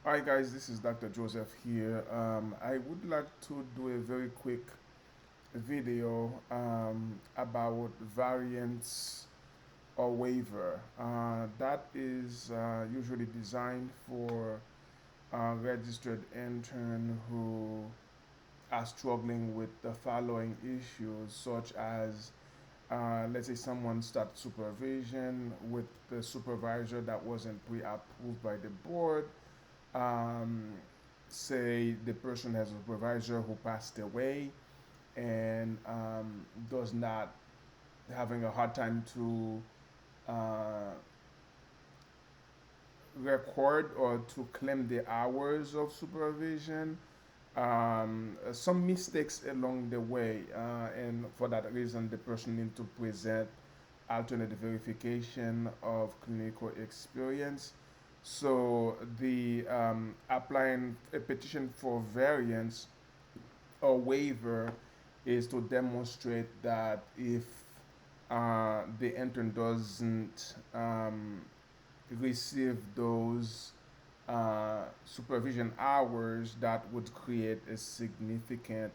Hi guys, this is Dr. Joseph here. I would like to do a very quick video about variance or waiver. That is usually designed for registered intern who are struggling with the following issues, such as let's say someone starts supervision with the supervisor that wasn't pre-approved by the board. um, Say the person has a supervisor who passed away and does not having a hard time to uh, record or to claim the hours of supervision. Some mistakes along the way, and for that reason, the person needs to present alternative verification of clinical experience. So the applying a petition for variance or waiver is to demonstrate that if the intern doesn't receive those supervision hours, that would create a significant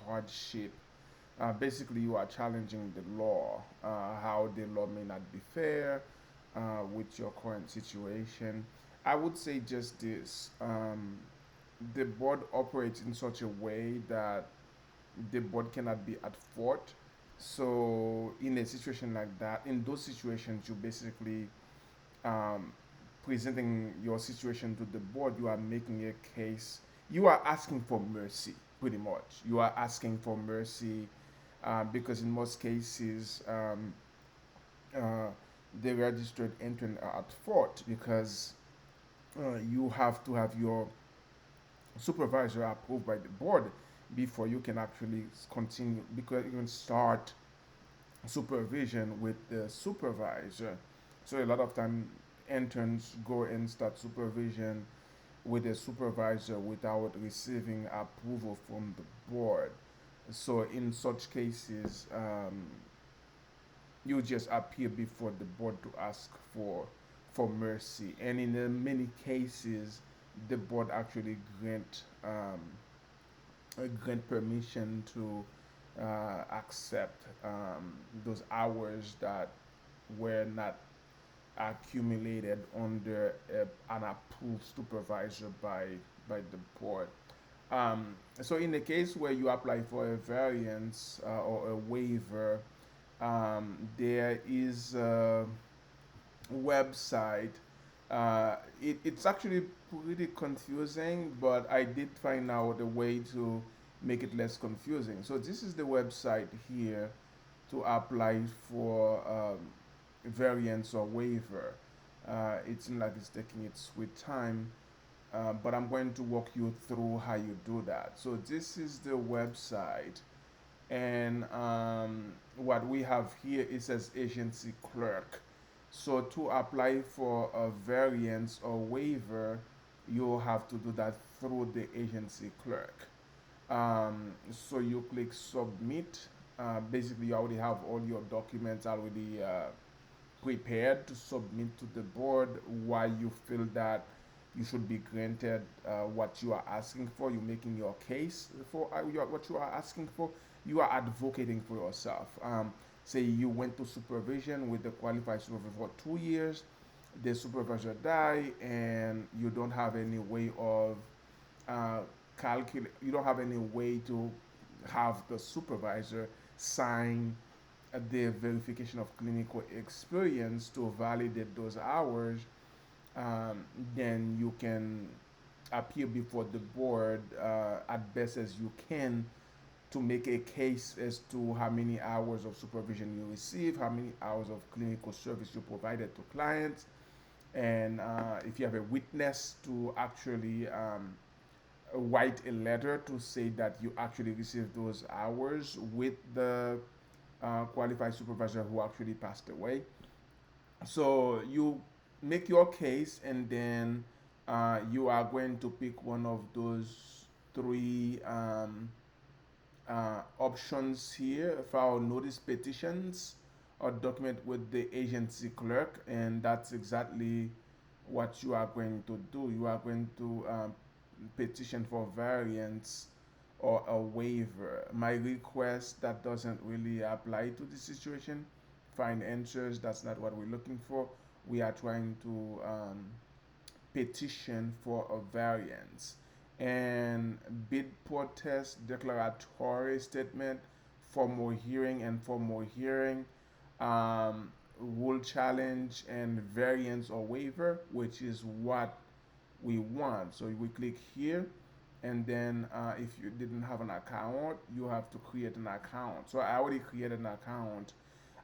hardship. Basically, you are challenging the law, how the law may not be fair with your current situation. I would say just this: the board operates in such a way that the board cannot be at fault. So, in a situation like that, in those situations, you basically um, presenting your situation to the board, you are making a case. You are asking for mercy, pretty much. You are asking for mercy because in most cases, uh, the registered intern are at fault because you have to have your supervisor approved by the board before you can actually continue, because you can start supervision with the supervisor. So a lot of time interns go and start supervision with a supervisor without receiving approval from the board. So in such cases, you just appear before the board to ask for mercy, and in many cases, the board actually grant permission to accept those hours that were not accumulated under an approved supervisor by the board. So in the case where you apply for a variance or a waiver, there is a website. It's actually pretty confusing, but I did find out a way to make it less confusing. So this is the website here to apply for variance or waiver. It seems like it's taking its sweet time, but I'm going to walk you through how you do that. So this is the website, and what we have here, it says agency clerk. So to apply for a variance or waiver, you have to do that through the agency clerk. So you click submit. Basically, you already have all your documents already prepared to submit to the board. Why you feel that you should be granted what you are asking for. You're making your case for what you are asking for. You are advocating for yourself. Say you went to supervision with the qualified supervisor for 2 years. The supervisor died, and you don't have any way of uh, calculate. You don't have any way to have the supervisor sign the verification of clinical experience to validate those hours. um, then you can appear before the board at best as you can to make a case as to how many hours of supervision you receive, how many hours of clinical service you provided to clients, and if you have a witness to actually write a letter to say that you actually received those hours with the qualified supervisor who actually passed away. So you make your case, and then you are going to pick one of those three options here: file notice petitions or document with the agency clerk, and that's exactly what you are going to do. You are going to petition for variance or a waiver. My request that doesn't really apply to this situation. Find answers. That's not what we're looking for. We are trying to petition for a variance. And bid protest declaratory statement for more hearing and for more hearing. Rule challenge and variance or waiver, which is what we want. So we click here, and then if you didn't have an account, you have to create an account. So I already created an account.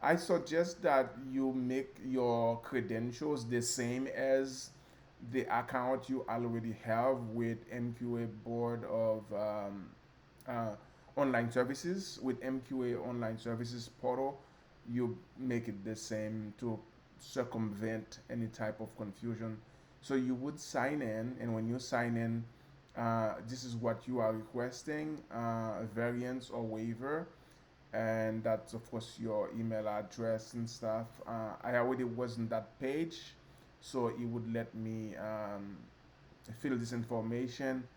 I suggest that you make your credentials the same as the account you already have with MQA Board of uh, Online Services. With MQA Online Services portal, you make it the same to circumvent any type of confusion. So you would sign in, and when you sign in, this is what you are requesting, variance or waiver, and that's of course your email address and stuff. I already was on that page, so it would let me fill this information.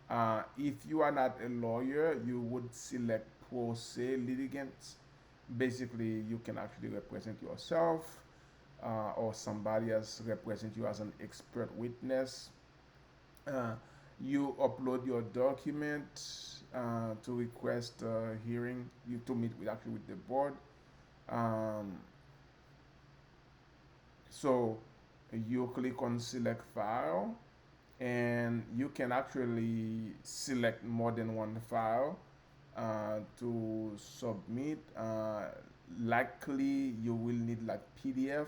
If you are not a lawyer, you would select pro se litigants. Basically, you can actually represent yourself, or somebody else represent you as an expert witness. Uh, you upload your document to request a hearing, you to meet with actually with the board. Um, so you click on select file, and you can actually select more than one file to submit. Likely you will need like PDF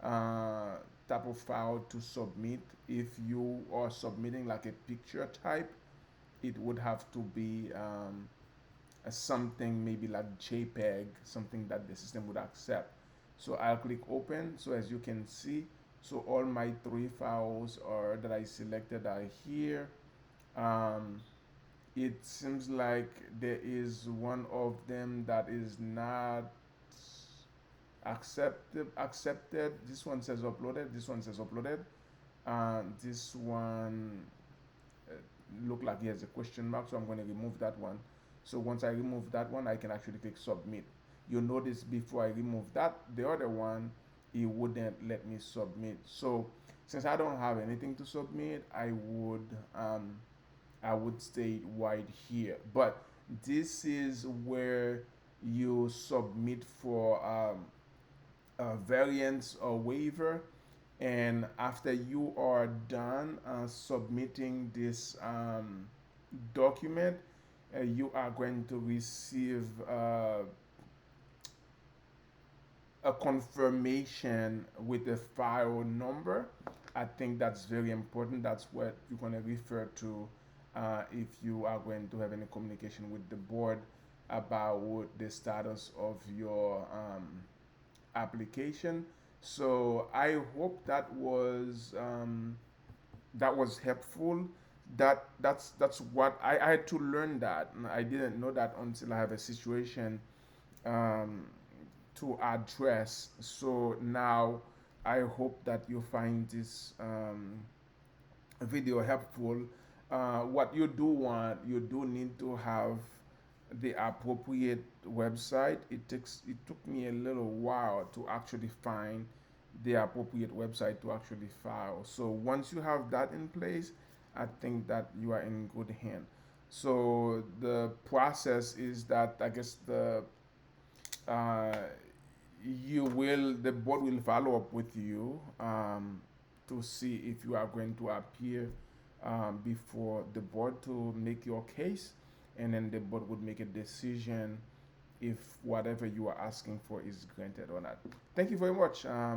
uh, type of file to submit. If you are submitting like a picture type, it would have to be something maybe like JPEG, something that the system would accept. So I'll click open. So as you can see, so all my three files are that I selected are here. Um, it seems like there is one of them that is not accepted. This one says uploaded. This one says uploaded. This one uh, look like he has a question mark, so I'm going to remove that one. So once I remove that one, I can actually click submit. You'll notice before I remove that, the other one, it wouldn't let me submit. So since I don't have anything to submit, I would stay right here. But this is where you submit for a variance or waiver. And after you are done submitting this document, you are going to receive a confirmation with the file number. I think that's very important. That's what you're going to refer to if you are going to have any communication with the board about the status of your application. So I hope that was helpful. That's what I had to learn that. I didn't know that until I have a situation um, to address. So now I hope that you find this video helpful. What you do need to have the appropriate website. It took me a little while to actually find the appropriate website to actually file. So once you have that in place, I think that you are in good hand. So the process is that I guess uh, the board will follow up with you to see if you are going to appear before the board to make your case, and then the board would make a decision if whatever you are asking for is granted or not. Thank you very much.